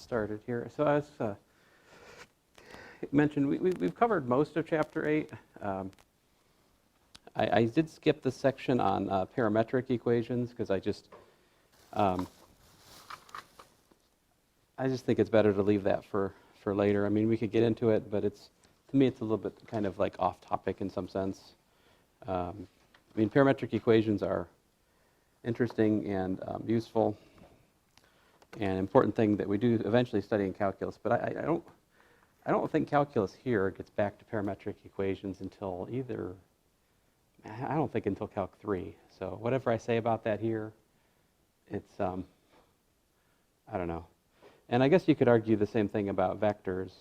started here. So as mentioned, we've covered most of Chapter 8. I did skip the section on parametric equations because I just think it's better to leave that for later. I mean, we could get into it, but to me it's a little bit kind of like off topic in some sense. I mean, parametric equations are interesting and useful and important thing that we do eventually study in calculus, but I don't think calculus here gets back to parametric equations until I don't think until Calc 3. So whatever I say about that here, it's, I don't know. And I guess you could argue the same thing about vectors.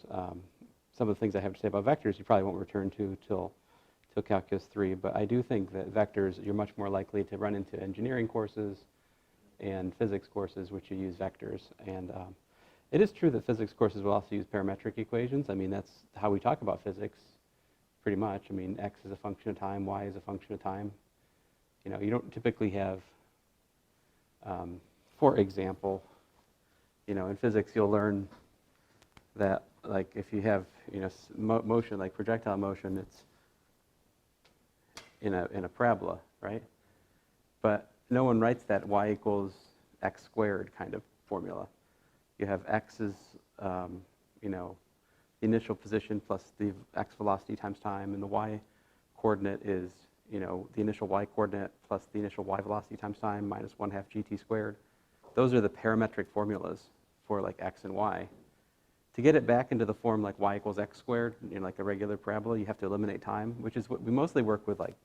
Some of the things I have to say about vectors you probably won't return to till Calculus 3, but I do think that vectors, you're much more likely to run into engineering courses and physics courses which you use vectors. And it is true that physics courses will also use parametric equations. I mean, that's how we talk about physics pretty much. I mean, x is a function of time, y is a function of time. You know, you don't typically have, for example, you know, in physics you'll learn that, like, if you have, you know, motion, like projectile motion, it's in a parabola, right? But no one writes that y equals x squared kind of formula. You have x is, you know, the initial position plus the x velocity times time, and the y coordinate is, you know, the initial y coordinate plus the initial y velocity times time minus 1/2 gt squared. Those are the parametric formulas for like x and y. To get it back into the form like y equals x squared in like a regular parabola, you have to eliminate time, which is what we mostly work with, like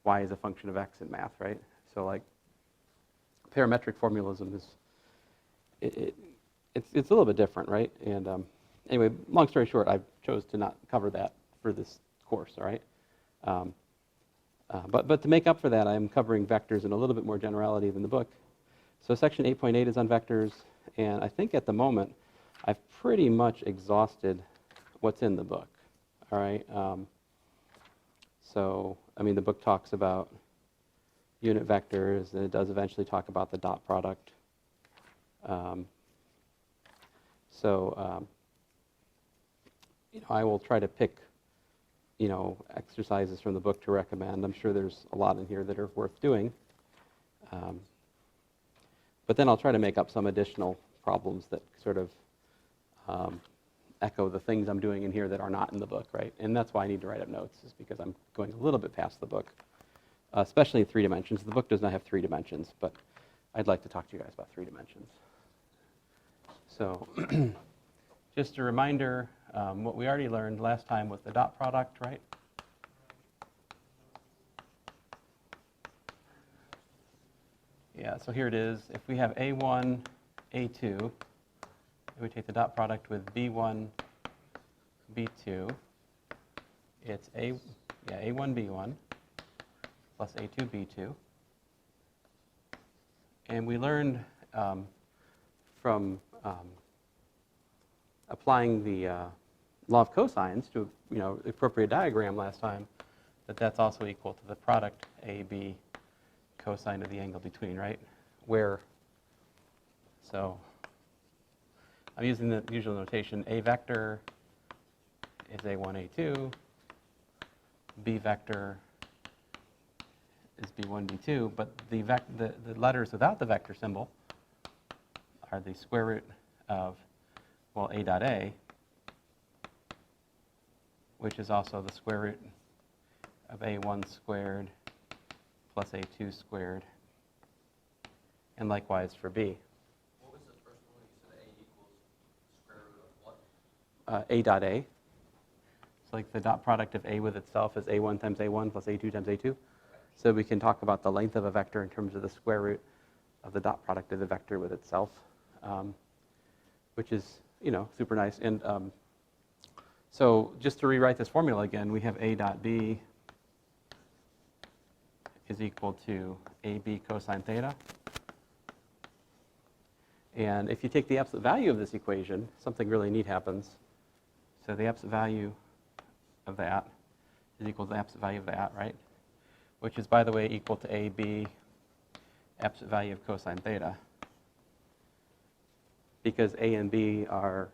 y is a function of x in math, right? So like parametric formalism is, it's a little bit different, right? And anyway, long story short, I chose to not cover that for this course, all right? But to make up for that, I'm covering vectors in a little bit more generality than the book. So section 8.8 is on vectors, and I think at the moment I've pretty much exhausted what's in the book, all right? So, I mean, the book talks about unit vectors, and it does eventually talk about the dot product. You know, I will try to pick, you know, exercises from the book to recommend. I'm sure there's a lot in here that are worth doing. But then I'll try to make up some additional problems that sort of echo the things I'm doing in here that are not in the book, right? And that's why I need to write up notes, is because I'm going a little bit past the book, especially in 3 dimensions. The book does not have 3 dimensions, but I'd like to talk to you guys about 3 dimensions. So just a reminder, what we already learned last time was the dot product, right? Yeah, so here it is. If we have A1, A2, and we take the dot product with B1, B2, it's A1, B1 plus A2, B2. And we learned from applying the law of cosines to, you know, the appropriate diagram last time, that that's also equal to the product AB cosine of the angle between, right? Where, so I'm using the usual notation. A vector is A1, A2. B vector is B1, B2. But the letters without the vector symbol are the square root of, well, A dot A, which is also the square root of A1 squared plus A2 squared, and likewise for B. What was the first one? You said A equals square root of what? A dot A. So like the dot product of A with itself is A1 times A1 plus A2 times A2. So we can talk about the length of a vector in terms of the square root of the dot product of the vector with itself, which is, you know, super nice. And so just to rewrite this formula again, we have A dot B is equal to AB cosine theta. And if you take the absolute value of this equation, something really neat happens. So the absolute value of that is equal to the absolute value of that, right? Which is, by the way, equal to AB absolute value of cosine theta. because A and B are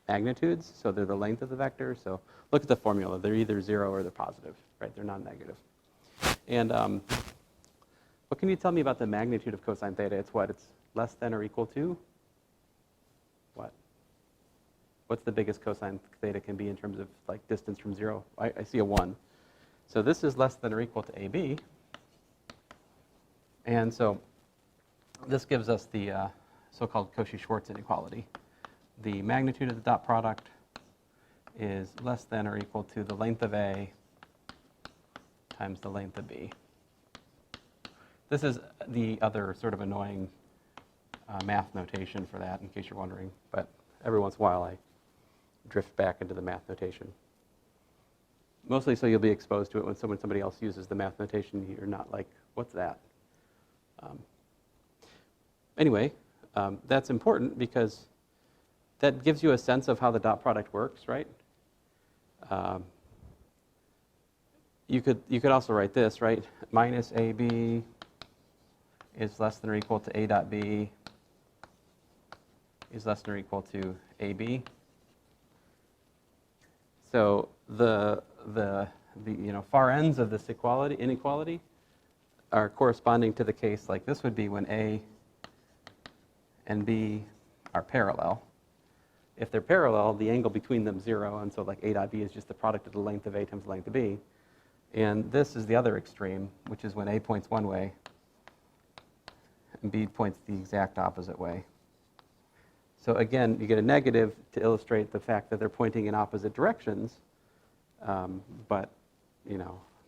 magnitudes, so they're the length of the vector. So look at the formula. They're either 0 or they're positive, right? They're non-negative. And what can you tell me about the magnitude of cosine theta? It's what? It's less than or equal to? What? What's the biggest cosine theta can be in terms of like distance from 0? I see a 1. So this is less than or equal to AB. And so this gives us the so-called Cauchy-Schwarz inequality. The magnitude of the dot product is less than or equal to the length of A times the length of B. This is the other sort of annoying math notation for that, in case you're wondering. But every once in a while, I drift back into the math notation. Mostly so you'll be exposed to it when somebody else uses the math notation. You're not like, what's that? Anyway, that's important because that gives you a sense of how the dot product works, right? You could also write this, right? Minus AB is less than or equal to A dot B is less than or equal to AB. So the far ends of this inequality are corresponding to the case like this would be when A and B are parallel. If they're parallel, the angle between them is 0, and so like A dot B is just the product of the length of A times the length of B. And this is the other extreme, which is when A points one way and B points the exact opposite way. So again, you get a negative to illustrate the fact that they're pointing in opposite directions, but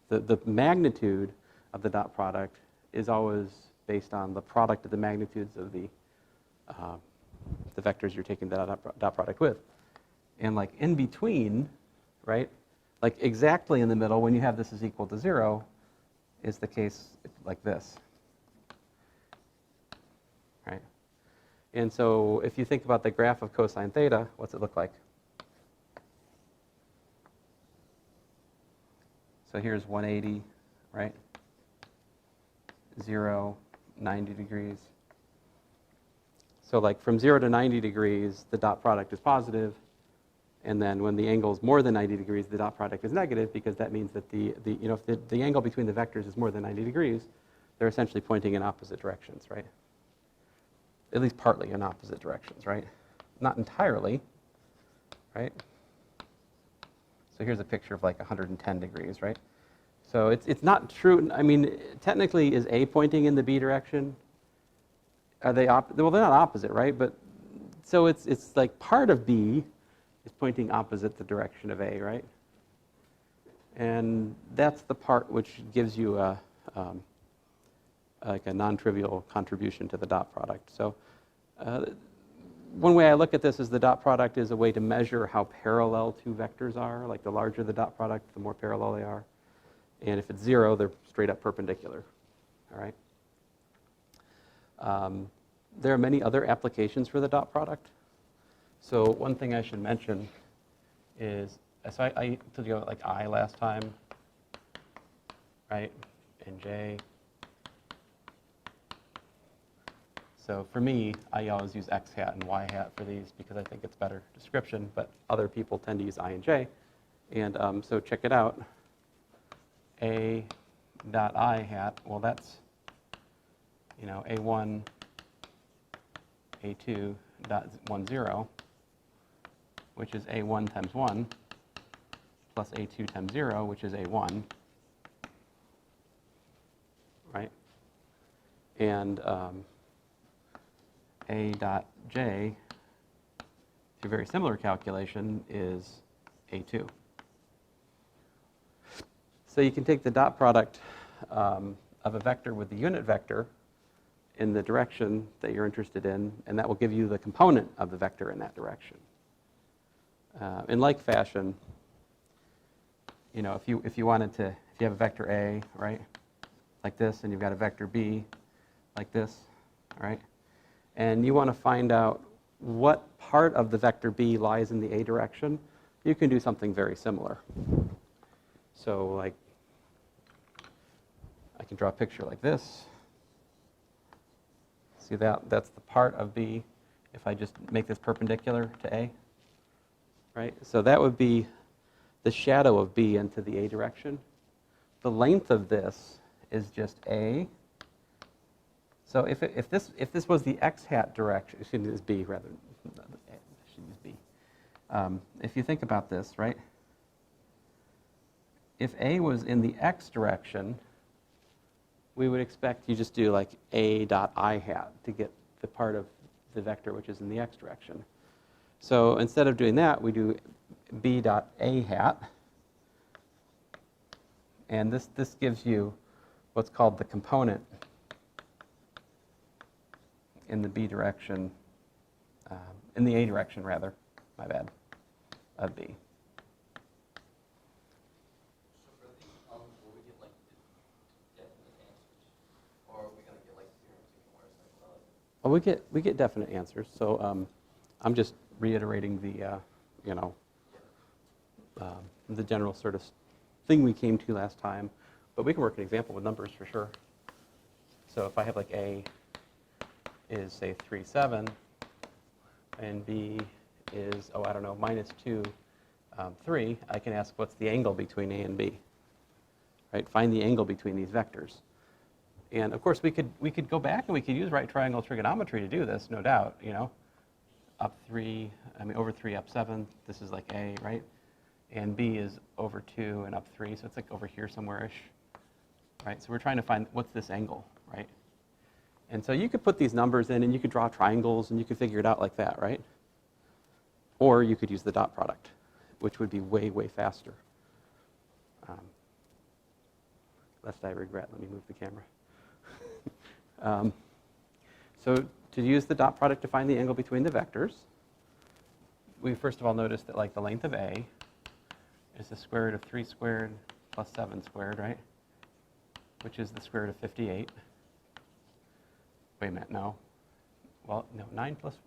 the magnitude of the dot product is always based on the product of the magnitudes of the vectors you're taking the dot product with. And like in between, right, like exactly in the middle when you have this is equal to 0 is the case like this, right? And so if you think about the graph of cosine theta, what's it look like? So here's 180, right? 0, 90 degrees. So like from 0 to 90 degrees, the dot product is positive. And then when the angle is more than 90 degrees, the dot product is negative, because that means that if the angle between the vectors is more than 90 degrees, they're essentially pointing in opposite directions, right? At least partly in opposite directions, right? Not entirely, right? So here's a picture of like 110 degrees, right? So it's not true. I mean, technically, is A pointing in the B direction? Are they well, they're not opposite, right? But so it's like part of B is pointing opposite the direction of A, right? And that's the part which gives you like a non-trivial contribution to the dot product. So one way I look at this is the dot product is a way to measure how parallel two vectors are. Like the larger the dot product, the more parallel they are. And if it's 0, they're straight up perpendicular, all right? There are many other applications for the dot product. So one thing I should mention is, so I told you about like I last time, right, and J. So for me, I always use X hat and Y hat for these because I think it's better description, but other people tend to use I and J. And so check it out. A dot I hat, well that's, A1, A2 dot 1, 0, which is A1 times 1, plus A2 times 0, which is A1, right? And A dot J, to a very similar calculation, is A2. So you can take the dot product of a vector with the unit vector in the direction that you're interested in, and that will give you the component of the vector in that direction. In like fashion, if you have a vector A, right, like this, and you've got a vector B, like this, all right, and you want to find out what part of the vector B lies in the A direction, you can do something very similar. So like, I can draw a picture like this. See that's the part of B if I just make this perpendicular to A, right? So that would be the shadow of B into the A direction. The length of this is just A. So if this was the x hat direction, excuse me, this B rather, I should use B. If you think about this, right? If A was in the x direction, we would expect you just do like A dot I hat to get the part of the vector which is in the x direction. So instead of doing that, we do B dot A hat. And this gives you what's called the component in the B direction, in the A direction rather, my bad, of B. So for these problems, will we get like definite answers, or are we gonna get like theorems and where it's like, well, Well, we get definite answers. So I'm just reiterating the the general sort of thing we came to last time, but we can work an example with numbers for sure. So if I have like A is say 3, 7, and B is, oh, I don't know, minus 2, 3, I can ask what's the angle between A and B, right? Find the angle between these vectors. And of course, we could go back and we could use right triangle trigonometry to do this, no doubt, up 3, over 3, up 7, this is like A, right? And B is over 2 and up 3, so it's like over here somewhere-ish, right? So we're trying to find what's this angle, right? And so you could put these numbers in and you could draw triangles and you could figure it out like that, right? Or you could use the dot product, which would be way, way faster. Lest I regret, let me move the camera. So to use the dot product to find the angle between the vectors, we first of all notice that like the length of A is the square root of 3 squared plus 7 squared, right? Which is the square root of 58. Wait a minute, no. Well, no, 9 plus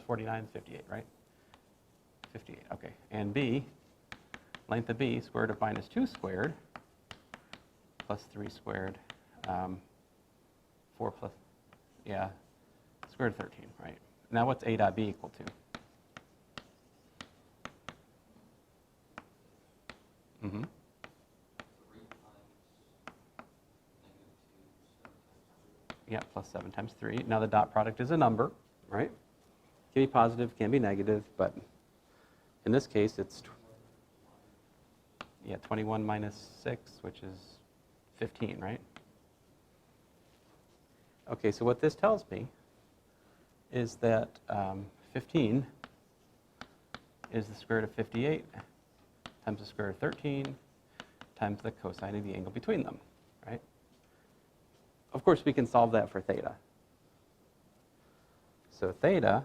49 is 58, right? 58, okay. And B, length of B, square root of minus 2 squared plus 3 squared, 4 plus, square root of 13, right? Now what's A dot B equal to? Mm-hmm. 3 times -2, 7 times 2. Yeah, plus 7 times 3. Now the dot product is a number, right? Can be positive, can be negative, but in this case it's 21 minus 6, which is 15, right? Okay, so what this tells me is that 15 is the square root of 58 times the square root of 13 times the cosine of the angle between them, right? Of course, we can solve that for theta. So theta,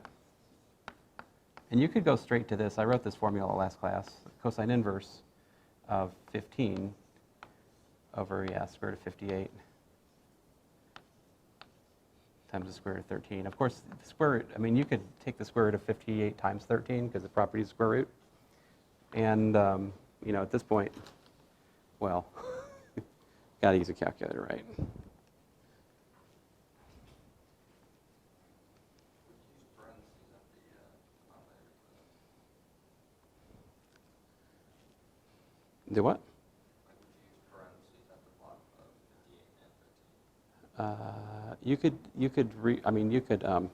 and you could go straight to this. I wrote this formula last class. Cosine inverse of 15 over, square root of 58 times the square root of 13. Of course, the square root, you could take the square root of 58 times 13 because the property is square root. And, at this point, well, got to use a calculator, right? Would you use parentheses at the denominator for that? Do what? Like, would you use parentheses at the bottom of 58 and 15?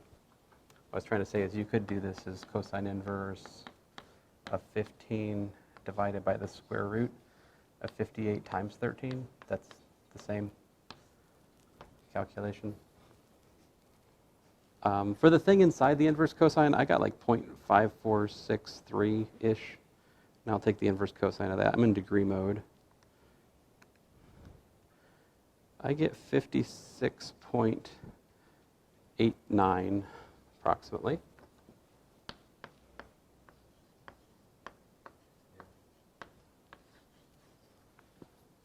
What I was trying to say is you could do this as cosine inverse of 15 divided by the square root of 58 times 13. That's the same calculation. For the thing inside the inverse cosine, I got like 0.5463-ish. And I'll take the inverse cosine of that. I'm in degree mode. I get 56.89 approximately.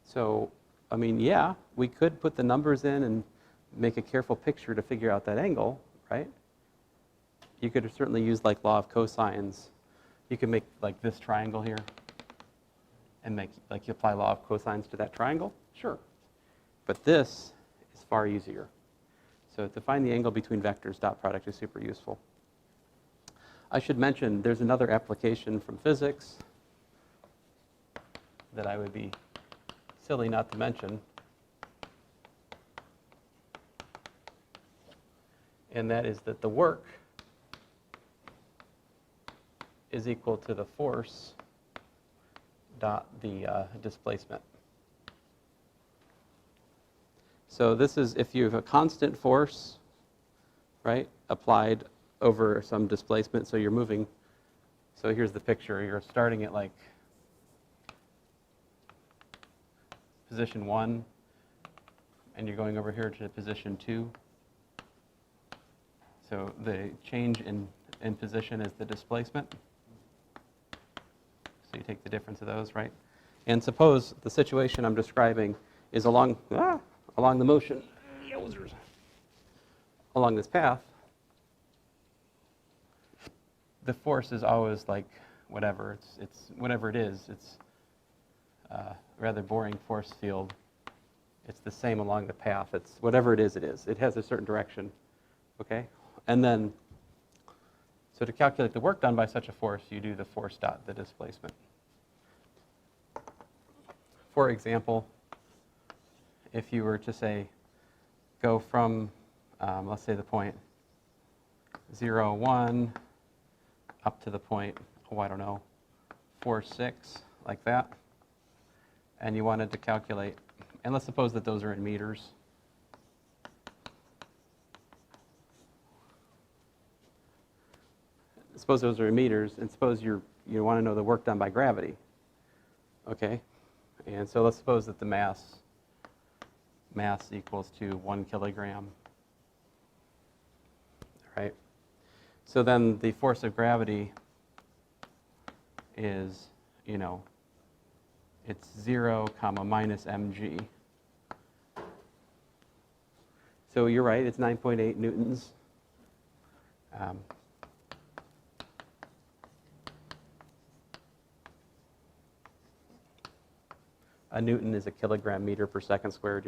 So, we could put the numbers in and make a careful picture to figure out that angle, right? You could certainly use like law of cosines. You could make like this triangle here and make, like, you apply law of cosines to that triangle, sure. But this is far easier. So to find the angle between vectors, dot product is super useful. I should mention there's another application from physics that I would be silly not to mention. And that is that the work is equal to the force dot the displacement. So this is if you have a constant force, right, applied over some displacement, so you're moving. So here's the picture. You're starting at like position 1, and you're going over here to position 2. So the change in position is the displacement. So you take the difference of those, right? And suppose the situation I'm describing is along the motion, along this path. The force is always like whatever. It's whatever it is. It's a rather boring force field. It's the same along the path. It's whatever it is, it is. It has a certain direction, okay? And then, so to calculate the work done by such a force, you do the force dot the displacement. For example, if you were to say, go from, let's say the point 0, 1, up to the point, I don't know, 4, 6, like that, and you wanted to calculate, and let's suppose that those are in meters. Suppose those are in meters, and suppose you want to know the work done by gravity, okay? And so let's suppose that the mass equals to 1 kilogram, right? So then the force of gravity is, it's 0, minus mg. So you're right, it's 9.8 newtons. A newton is a kilogram meter per second squared,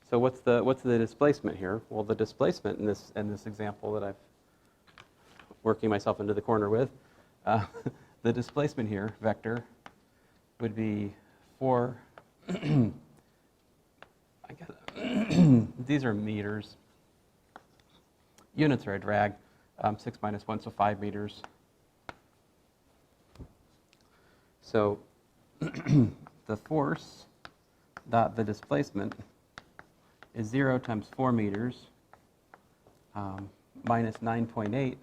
So what's the displacement here? Well, the displacement in this example that I've working myself into the corner with, the displacement here, vector, would be 4, I guess, these are meters. Units are a drag, 6 minus 1, so 5 meters. So the force dot the displacement is 0 times 4 meters minus 9.8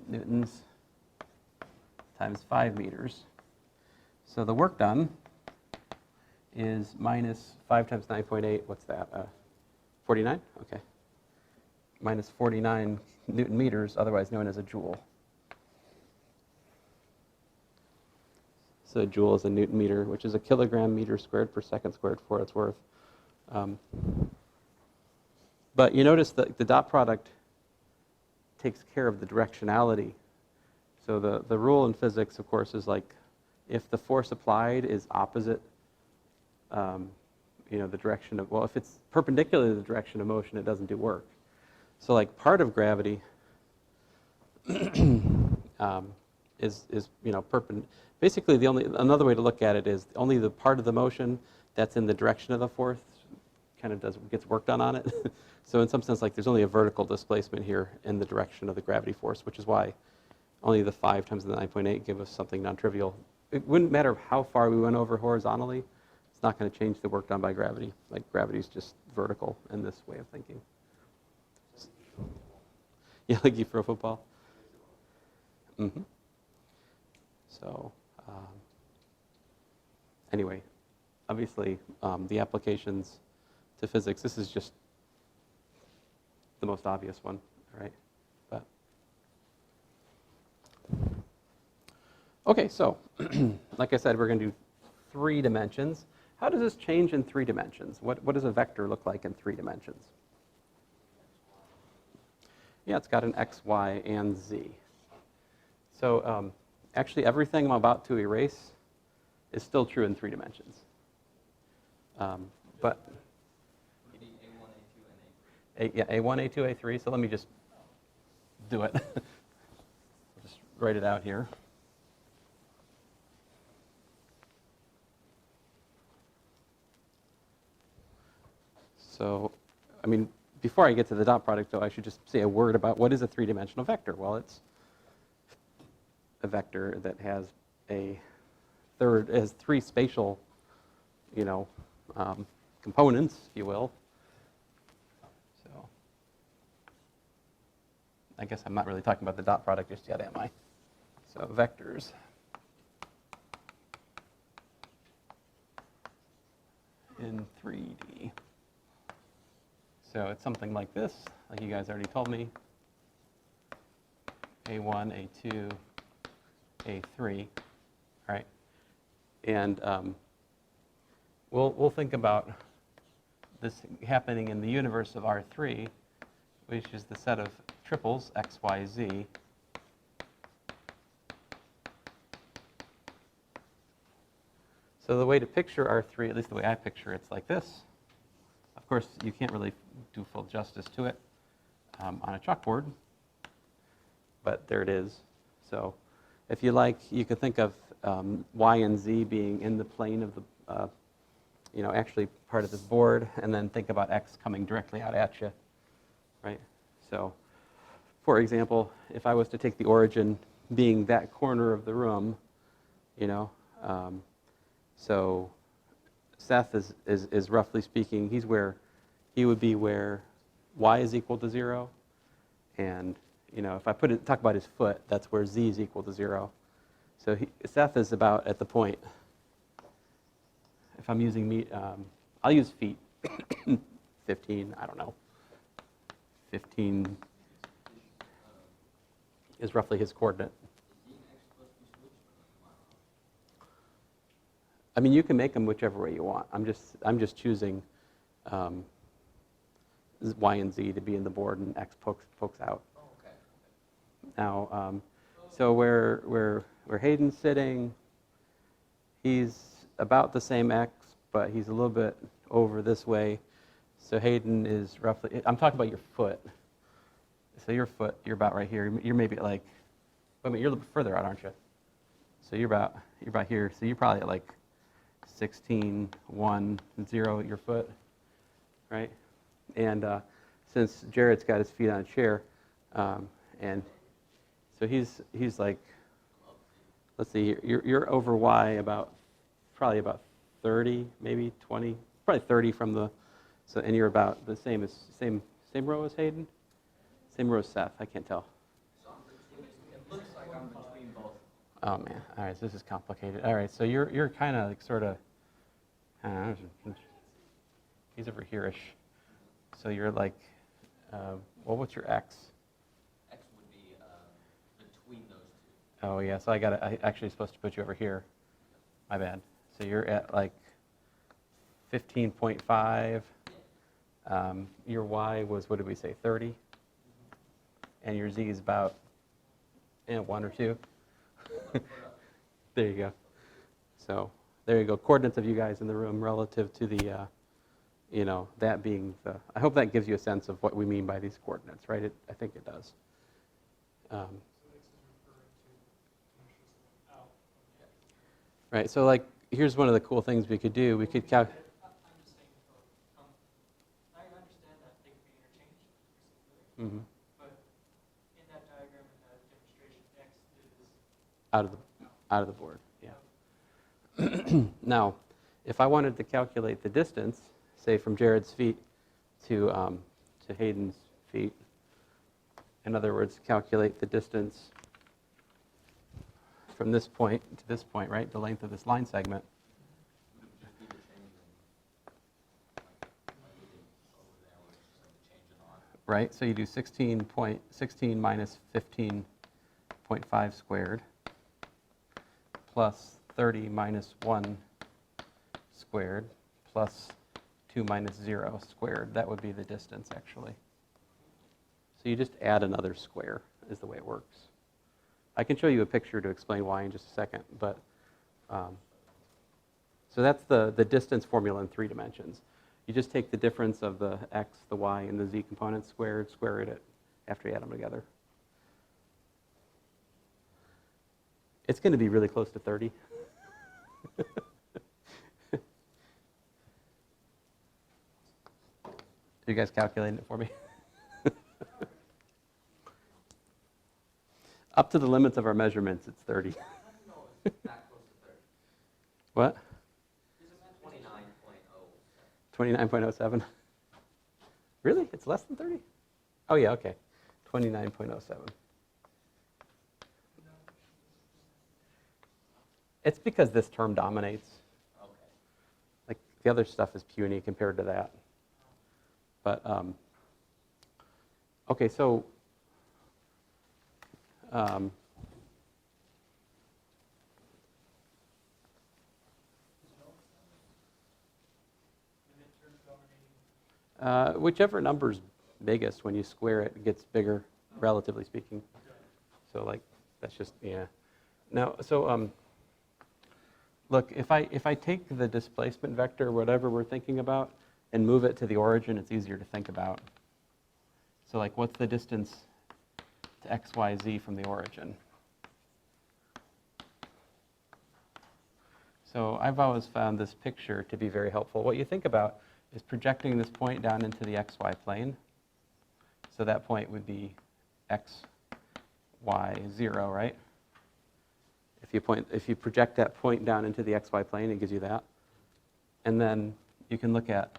newtons times 5 meters. So the work done is minus 5 times 9.8, what's that? 49? Okay. Minus 49 Newton meters, otherwise known as a joule. So a joule is a Newton meter, which is a kilogram meter squared per second squared for what it's worth. But you notice that the dot product takes care of the directionality. So the rule in physics, of course, is like if the force applied is opposite, the direction of, well, if it's perpendicular to the direction of motion, it doesn't do work. So like part of gravity is perpendicular. Basically, another way to look at it is only the part of the motion that's in the direction of the force kind of gets work done on it. So in some sense, like there's only a vertical displacement here in the direction of the gravity force, which is why only the 5 times the 9.8 give us something non-trivial. It wouldn't matter how far we went over horizontally. It's not going to change the work done by gravity. Like gravity is just vertical in this way of thinking. Yeah, like you throw a football. Mm-hmm. So anyway, obviously the applications to physics, this is just the most obvious one, right? But okay, so like I said, we're going to do 3 dimensions. How does this change in 3 dimensions? What does a vector look like in 3 dimensions? Yeah, it's got an x, y, and z. So actually, everything I'm about to erase is still true in 3 dimensions. But A1, A2, and A3. A1, A2, A3. So let me just do it. write it out here. So, I mean, before I get to the dot product, though, I should just say a word about what is a three-dimensional vector. Well, it's a vector that has has three spatial, components, if you will. So, I guess I'm not really talking about the dot product just yet, am I? So, vectors. In 3D. So it's something like this, like you guys already told me. A1, A2, A3, right? And we'll think about this happening in the universe of R3, which is the set of triples, X, Y, Z. So the way to picture R3, at least the way I picture it's like this. Of course, you can't really do full justice to it on a chalkboard, but there it is. So if you like, you could think of Y and Z being in the plane of the, actually part of this board, and then think about X coming directly out at you, right? So, for example, if I was to take the origin being that corner of the room, so Seth is roughly speaking, he would be where y is equal to 0, and if I talk about his foot, that's where z is equal to 0. So Seth is about at the point. If I'm using I'll use feet. 15, I don't know. 15 is roughly his coordinate. I mean, you can make them whichever way you want. I'm just choosing y and z to be in the board, and x pokes out. Oh, okay. Now, so where Hayden's sitting, he's about the same x, but he's a little bit over this way. So Hayden is roughly. I'm talking about your foot. So your foot, you're about right here. You're maybe like, I mean, you're a little bit further out, aren't you? So you're about here. So you're probably at like 16, 1, 0 at your foot, right? And since Jared's got his feet on a chair, and so he's like, let's see, you're over y probably about 30, maybe 20, probably 30 from the, so, and you're about the same row as Hayden? Same row as Seth, I can't tell. It looks like I'm between both. Oh man, all right, so this is complicated. All right, so you're kind of like sort of, he's over here-ish. So you're like, well, what's your x? X would be between those two. Oh yeah, so I actually supposed to put you over here. My bad. So you're at like 15.5. Your y was, what did we say, 30? And your z is about 1 or 2. There you go. So there you go. Coordinates of you guys in the room relative to the, that being the. I hope that gives you a sense of what we mean by these coordinates, right? I think it does. Right. So like, here's one of the cool things we could do. We could calculate. I'm just saying, I understand that they can be interchanged. Mm-hmm. But in that diagram in that demonstration, X is Out of the board, yeah. Now, if I wanted to calculate the distance, say from Jared's feet to Hayden's feet, in other words, calculate the distance from this point to this point, right? The length of this line segment. Right, so you do 16 minus 15.5 squared plus 30 minus 1 squared plus 2 minus 0 squared. That would be the distance, actually. So you just add another square is the way it works. I can show you a picture to explain why in just a second, but so that's the distance formula in 3 dimensions. You just take the difference of the x, the y, and the z components squared, square root it after you add them together. It's going to be really close to 30. You guys calculating it for me? Up to the limits of our measurements, it's 30. No, it's that close to 30. What? This is 29.07. 29.07? Really? It's less than 30? Oh, yeah, okay. 29.07. It's because this term dominates. Okay. Like, the other stuff is puny compared to that. But, okay, so, whichever number's biggest, when you square it, it gets bigger, relatively speaking. So, like, that's just, yeah. Now, so, look, if I take the displacement vector, whatever we're thinking about, and move it to the origin, it's easier to think about. So, like, what's the distance to x, y, z from the origin? So I've always found this picture to be very helpful. What you think about is projecting this point down into the xy plane. So that point would be x, y, 0, right? If you project that point down into the xy plane, it gives you that. And then you can look at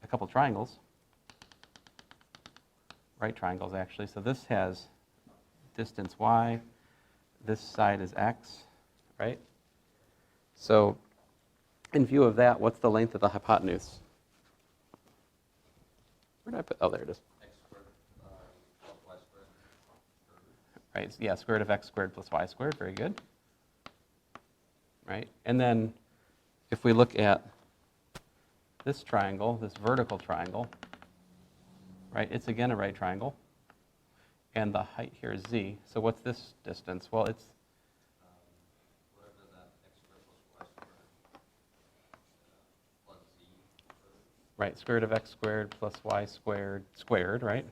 a couple triangles, right triangles actually. So this has distance y, this side is x, right? So in view of that, what's the length of the hypotenuse? Where did I put? Oh, there it is. X squared plus y squared. Right, so yeah, square root of x squared plus y squared, very good. Right, and then if we look at this triangle, this vertical triangle, right, it's again a right triangle, and the height here is z. So what's this distance? Well, it's Whatever that x squared plus y squared plus z squared. right, square root of x squared plus y squared squared, right,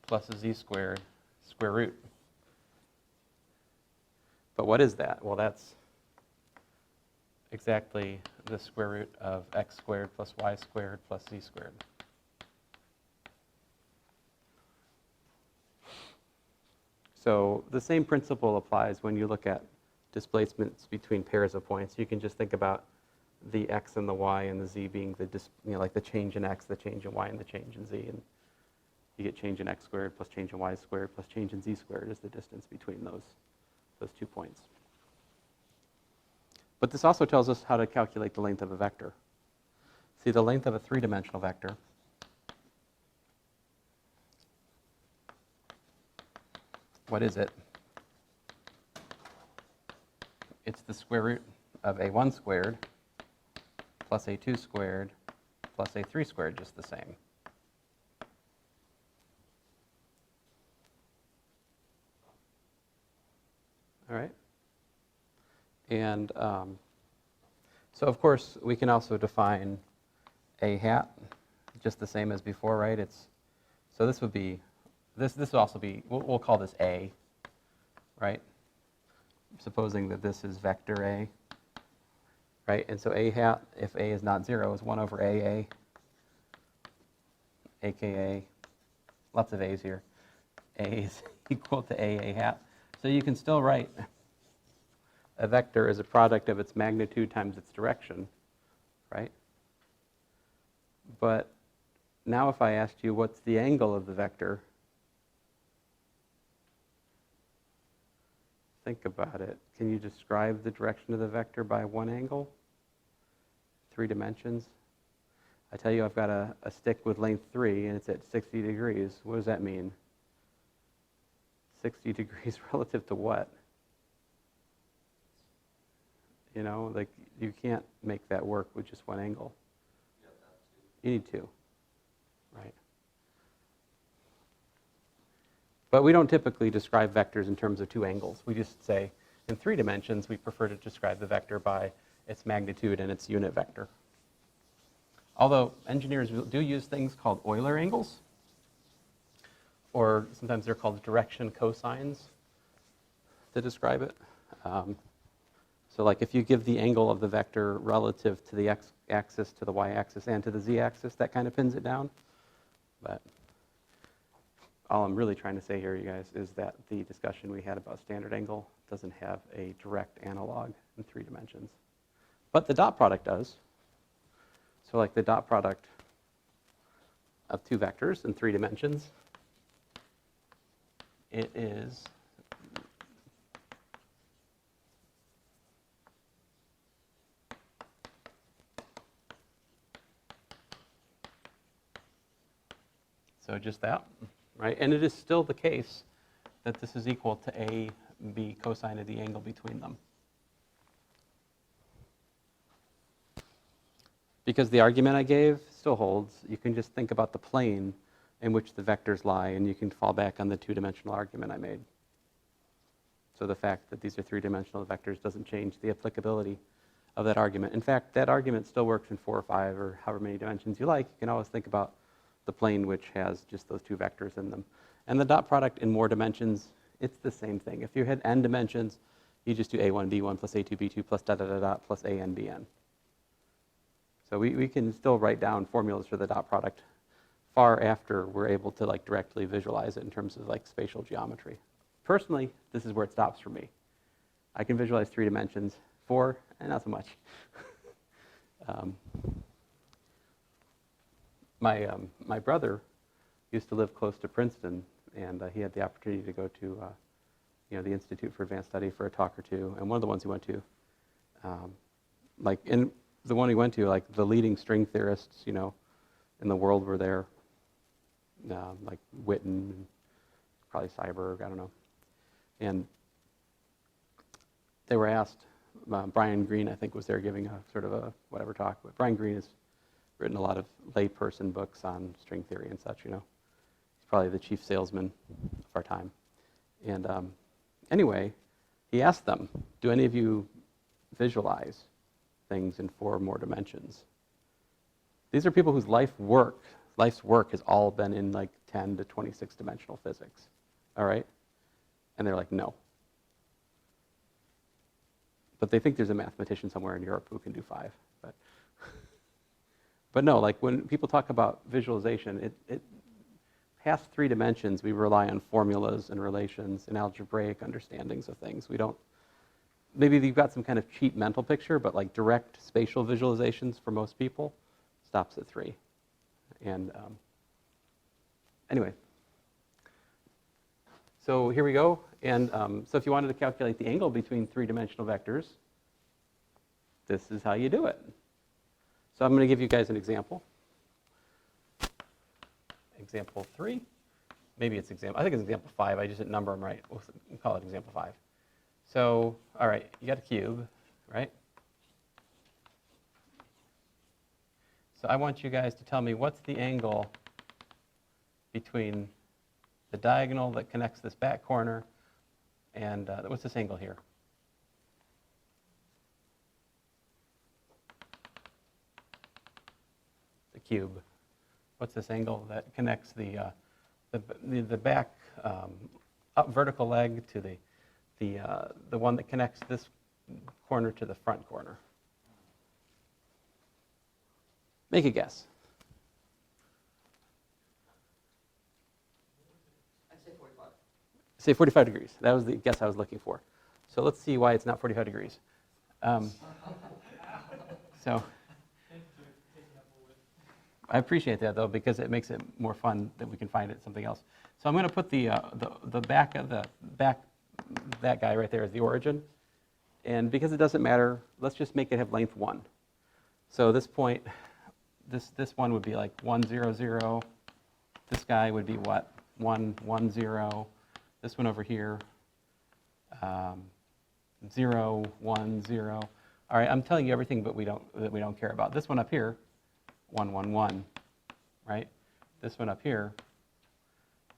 plus a z squared square root. But what is that? Well, that's exactly the square root of x squared plus y squared plus z squared. So the same principle applies when you look at displacements between pairs of points. You can just think about the x and the y and the z being like the change in x, the change in y, and the change in z. And you get change in x squared plus change in y squared plus change in z squared is the distance between those 2 points. But this also tells us how to calculate the length of a vector. See, the length of a 3-dimensional vector what is it? It's the square root of a1 squared plus a2 squared plus a3 squared, just the same. All right? And so, of course, we can also define a hat just the same as before, right? So this would be, this will also be, we'll call this A, right? Supposing that this is vector A, right? And so A hat, if A is not 0, is 1 over AA, aka, lots of A's here. A is equal to AA hat. So you can still write a vector as a product of its magnitude times its direction, right? But now if I asked you what's the angle of the vector, think about it. Can you describe the direction of the vector by one angle? 3 dimensions? I tell you I've got a stick with length 3 and it's at 60 degrees. What does that mean? 60 degrees relative to what? You know, like you can't make that work with just one angle. You need 2, right? But we don't typically describe vectors in terms of 2 angles. We just say in 3 dimensions we prefer to describe the vector by its magnitude and its unit vector. Although engineers do use things called Euler angles, or sometimes they're called direction cosines. to describe it. So like if you give the angle of the vector relative to the x-axis, to the y-axis, and to the z-axis, that kind of pins it down. But all I'm really trying to say here, you guys, is that the discussion we had about standard angle doesn't have a direct analog in 3 dimensions. But the dot product does. So like the dot product of 2 vectors in 3 dimensions, it is so just that, right? And it is still the case that this is equal to a b cosine of the angle between them. Because the argument I gave still holds, you can just think about the plane in which the vectors lie, and you can fall back on the 2-dimensional argument I made. So the fact that these are 3-dimensional vectors doesn't change the applicability of that argument. In fact, that argument still works in 4 or 5 or however many dimensions you like. You can always think about the plane which has just those 2 vectors in them. And the dot product in more dimensions, it's the same thing. If you had n dimensions, you just do a1, b1 plus a2, b2 plus da da da da plus an, bn. So we can still write down formulas for the dot product far after we're able to like directly visualize it in terms of like spatial geometry. Personally, this is where it stops for me. I can visualize 3 dimensions, 4, and not so much. My brother used to live close to Princeton, and he had the opportunity to go to the Institute for Advanced Study for a talk or two. And one of the ones he went to, the one he went to, like the leading string theorists, in the world were there, like Witten, and probably Seiberg, I don't know. And they were asked, Brian Greene, I think, was there giving a sort of a whatever talk. But Brian Greene has written a lot of layperson books on string theory and such, He's probably the chief salesman of our time. And anyway, he asked them, do any of you visualize things in 4 or more dimensions? These are people whose life's work has all been in like 10 to 26 dimensional physics, all right? And they're like, no. But they think there's a mathematician somewhere in Europe who can do 5. But no, like when people talk about visualization, it past 3 dimensions, we rely on formulas and relations and algebraic understandings of things. We don't, maybe you've got some kind of cheap mental picture, but like direct spatial visualizations for most people stops at 3. And anyway, so here we go. And so if you wanted to calculate the angle between 3-dimensional vectors, this is how you do it. So I'm going to give you guys an example. Example 3. Maybe it's example, I think it's example 5. I just didn't number them right. We'll call it example 5. So, all right, you got a cube, right? So I want you guys to tell me what's the angle between the diagonal that connects this back corner and what's this angle here? The cube. What's this angle that connects the back up vertical leg to the one that connects this corner to the front corner? Make a guess. I'd say 45. Say 45 degrees. That was the guess I was looking for. So let's see why it's not 45 degrees. So I appreciate that, though, because it makes it more fun that we can find it something else. So I'm going to put the back of that guy right there as the origin. And because it doesn't matter, let's just make it have length 1. So this point, this one would be like 1, 0, 0. This guy would be what? 1, 1, 0. This one over here, 0, 1, 0. All right, I'm telling you everything that we don't care about. This one up here, 1, 1, 1, right? This one up here,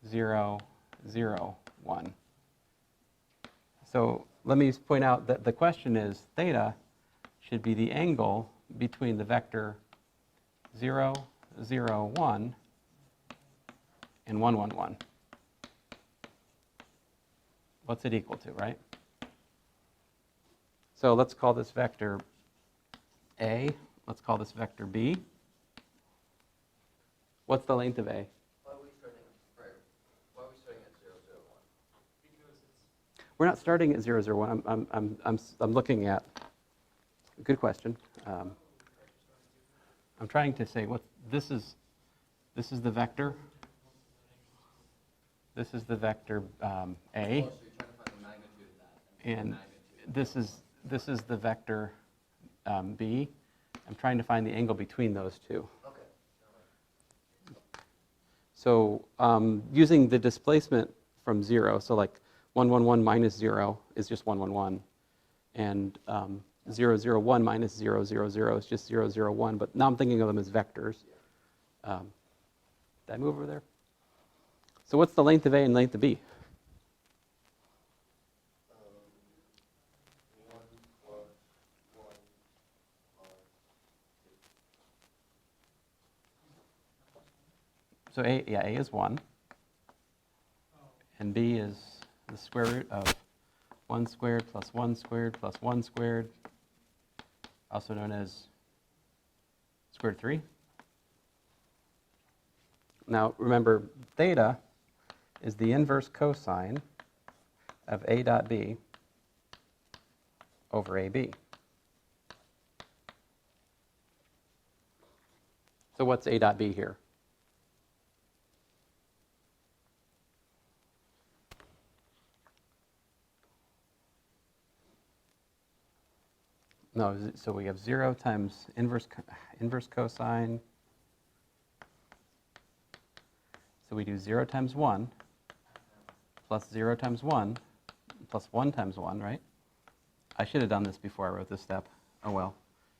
0, 0, 1. So let me point out that the question is theta should be the angle between the vector 0, 0, 1 and 1, 1, 1. What's it equal to, right? So let's call this vector A. Let's call this vector B. What's the length of A? Why are we starting Why are we starting at 0, 0, 1? We're not starting at 0, 0, 1. I'm looking at, good question. I'm trying to say what this is the vector. This is the vector A, Oh, so you're trying to find the magnitude of that. and this is the vector B. I'm trying to find the angle between those two. Okay. So using the displacement from 0, so like 1, 1, 1 minus 0 is just 1, 1, 1. And 0, 0, 1 minus 0, 0, 0 is just 0, 0, 1. But now I'm thinking of them as vectors. Did I move over there? So what's the length of A and length of B? 1 plus 1 So A is 1. And B is the square root of 1 squared plus 1 squared plus 1 squared, also known as square root 3. Now remember, theta is the inverse cosine of A dot B over AB. So what's A dot B here? No, so we have 0 times inverse cosine. So we do 0 times 1 plus 0 times 1 plus 1 times 1, right? I should have done this before I wrote this step. Oh well.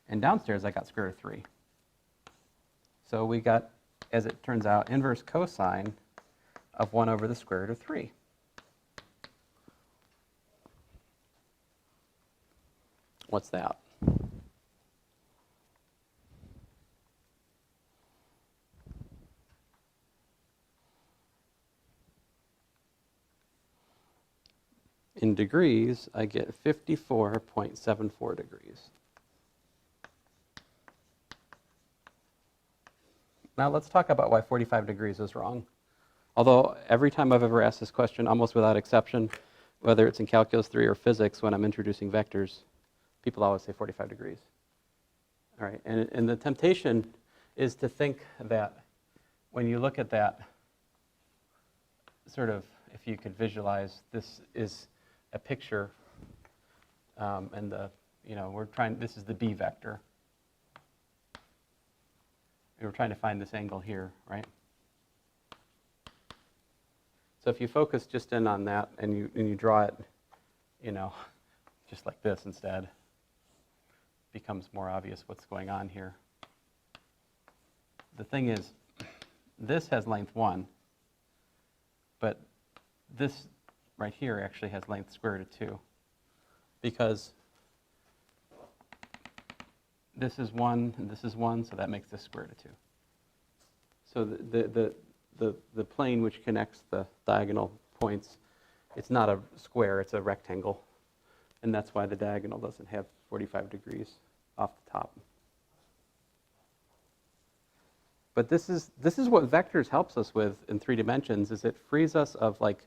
And downstairs I got square root of 3. So we got, as it turns out, inverse cosine of 1 over the square root of 3. What's that? In degrees, I get 54.74 degrees. Now let's talk about why 45 degrees is wrong. Although every time I've ever asked this question, almost without exception, whether it's in Calculus 3 or physics when I'm introducing vectors, people always say 45 degrees. All right, and the temptation is to think that when you look at that, sort of, if you could visualize, this is a picture, and this is the B vector. And we're trying to find this angle here, right? So if you focus just in on that and you draw it, just like this instead, becomes more obvious what's going on here. The thing is, this has length 1, but this right here actually has length square root of 2, because this is 1 and this is 1, so that makes this square root of 2. So the plane which connects the diagonal points, it's not a square, it's a rectangle, and that's why the diagonal doesn't have 45 degrees off the top. But this is what vectors helps us with in 3 dimensions, is it frees us of like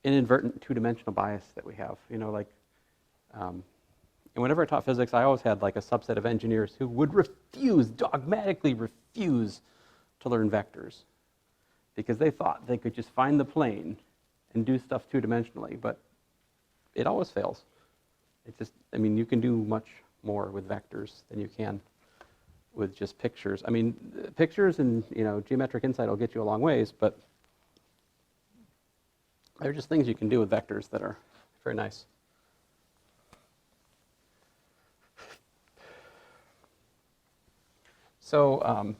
inadvertent 2-dimensional bias that we have. And whenever I taught physics, I always had like a subset of engineers who would dogmatically refuse to learn vectors because they thought they could just find the plane and do stuff 2-dimensionally, but it always fails. You can do much more with vectors than you can with just pictures. Pictures and geometric insight will get you a long ways, but they're just things you can do with vectors that are very nice. So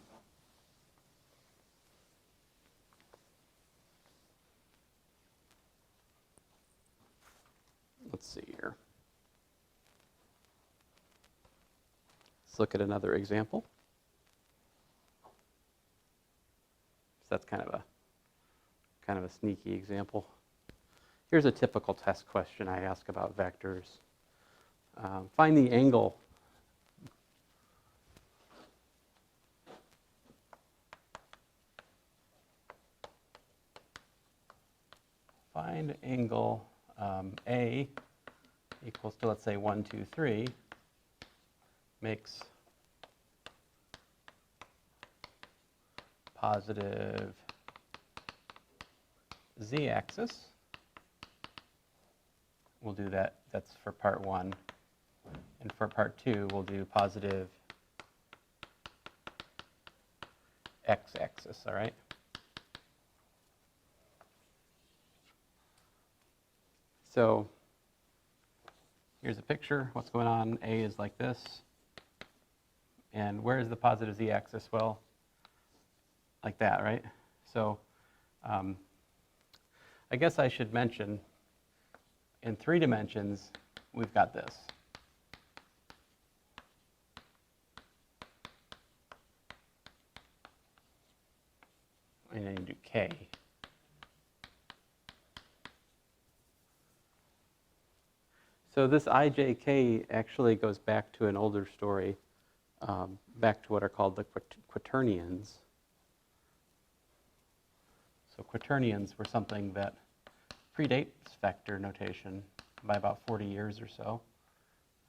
let's see here. Let's look at another example. So that's kind of a sneaky example. Here's a typical test question I ask about vectors. Find the angle. Find angle A equals to, let's say, 1, 2, 3, makes positive z-axis. We'll do that. That's for part 1. And for part 2, we'll do positive x-axis, all right? So here's a picture. What's going on? A is like this. And where is the positive z-axis? Well, like that, right? So I guess I should mention, in 3 dimensions, we've got this. And then you do k. So this ijk actually goes back to an older story, back to what are called the Quaternions. So Quaternions were something that predates vector notation by about 40 years or so.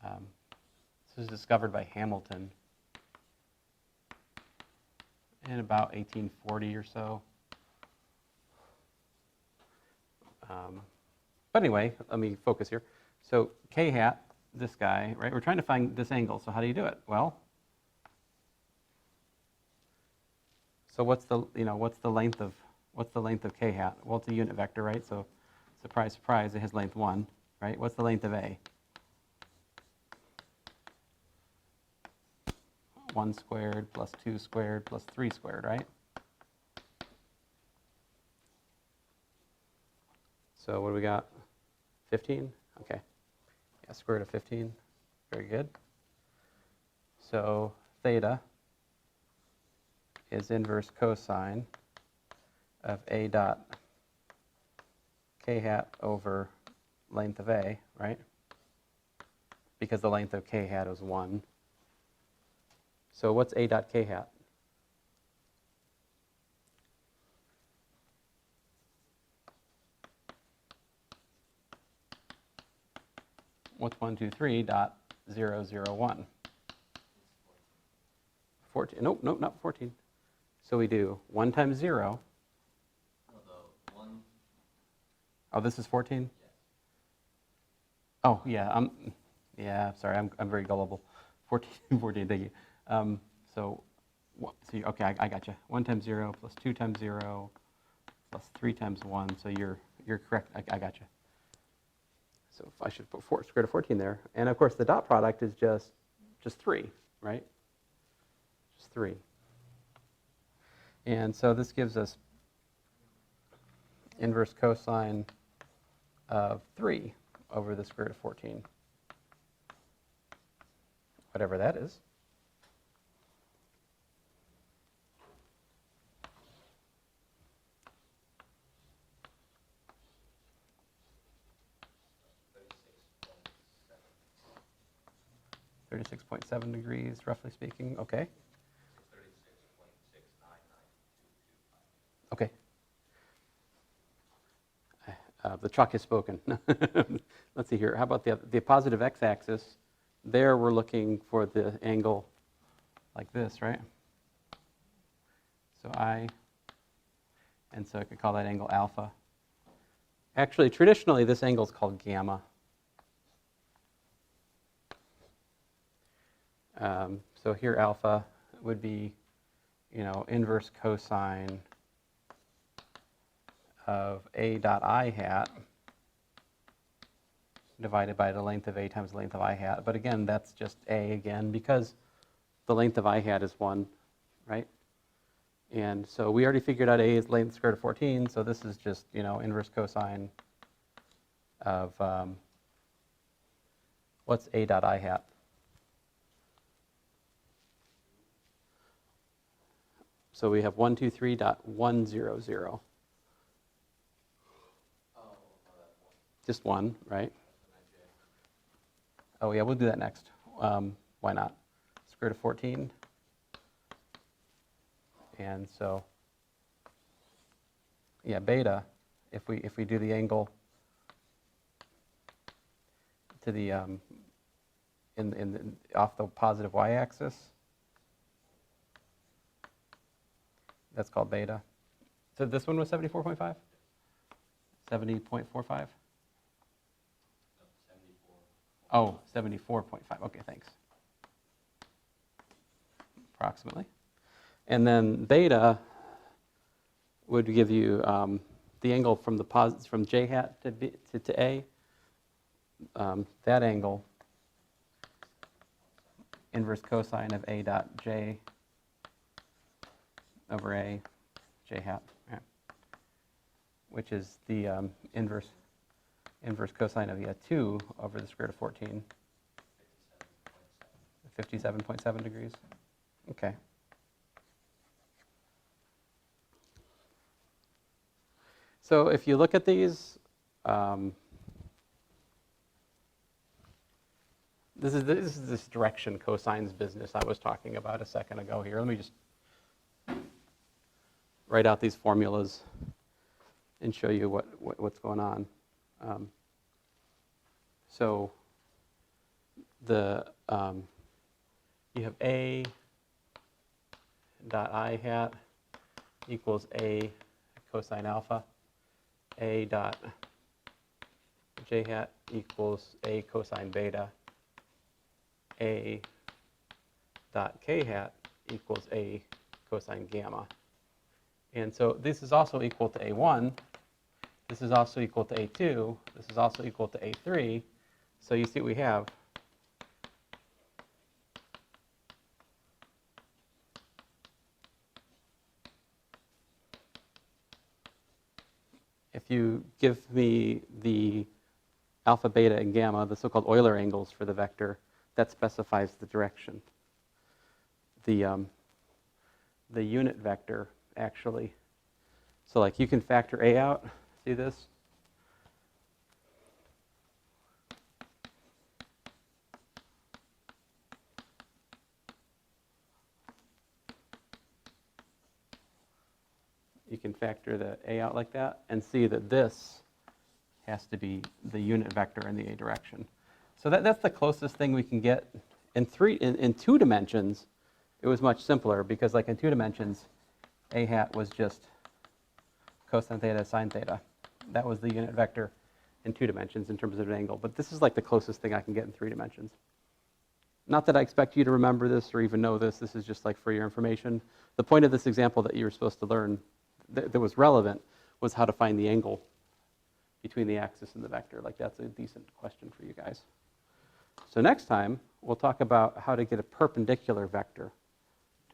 This was discovered by Hamilton in about 1840 or so. But anyway, let me focus here. So k hat, this guy, right? We're trying to find this angle. So how do you do it? Well, so what's the length of k hat? Well, it's a unit vector, right? So surprise, surprise, it has length 1, right? What's the length of A? 1 squared plus 2 squared plus 3 squared, right? So what do we got? 15? Okay. Yeah, square root of 15. Very good. So theta is inverse cosine of A dot k hat over length of A, right? Because the length of k hat is 1. So what's A dot k hat? What's 1, 2, 3 dot 0, 0, 1? 14. Nope, not 14. So we do 1 times 0. No, the 1. Oh, this is 14? Yes. Oh, yeah, sorry, I'm very gullible. 14, thank you. Okay, I got you. 1 times 0 plus 2 times 0 plus 3 times 1. So you're correct. I got you. So if I should put square root of 14 there. And of course, the dot product is just 3, right? Just 3. And so this gives us inverse cosine of 3 over the square root of 14. Whatever that is. .7 degrees, roughly speaking. Okay. 36.69922. Okay. The chalk has spoken. Let's see here. How about the positive x-axis? There we're looking for the angle like this, right? So and so I could call that angle alpha. Actually, traditionally, this angle is called gamma. So here alpha would be, inverse cosine of A dot I hat divided by the length of A times the length of I hat. But again, that's just A again because the length of I hat is 1, right? And so we already figured out A is length square root of 14, so this is just, inverse cosine of, what's A dot I hat? So we have 123.100. Just 1, right? Oh yeah, we'll do that next. Why not? Square root of 14. And so, yeah, beta, if we do the angle to the off the positive y-axis, that's called beta. So this one was 74.5? 70.45? Oh, 74.5. Okay, thanks. Approximately. And then beta would give you the angle from from j hat to B, to A. That angle, inverse cosine of A dot j over A j hat, right, which is the inverse cosine of 2 over the square root of 14. 57.7 degrees. Okay. So if you look at these, this is this direction cosines business I was talking about a second ago here. Let me just write out these formulas and show you what's going on. So you have A dot I hat equals A cosine alpha. A dot j hat equals A cosine beta. A dot k hat equals A cosine gamma. And so this is also equal to A1. This is also equal to A2. This is also equal to A3. So you see what we have. If you give me the alpha, beta, and gamma, the so-called Euler angles for the vector, that specifies the direction. The unit vector, actually. So like you can factor A out. See this? You can factor the A out like that and see that this has to be the unit vector in the A direction. So that's the closest thing we can get. In 2 dimensions, it was much simpler because like in 2 dimensions, A hat was just cosine theta sine theta. That was the unit vector in 2 dimensions in terms of an angle. But this is like the closest thing I can get in 3 dimensions. Not that I expect you to remember this or even know this. This is just like for your information. The point of this example that you were supposed to learn that was relevant was how to find the angle between the axis and the vector. Like that's a decent question for you guys. So next time, we'll talk about how to get a perpendicular vector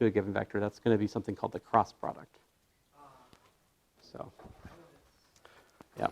to a given vector. That's going to be something called the cross product. So, yeah.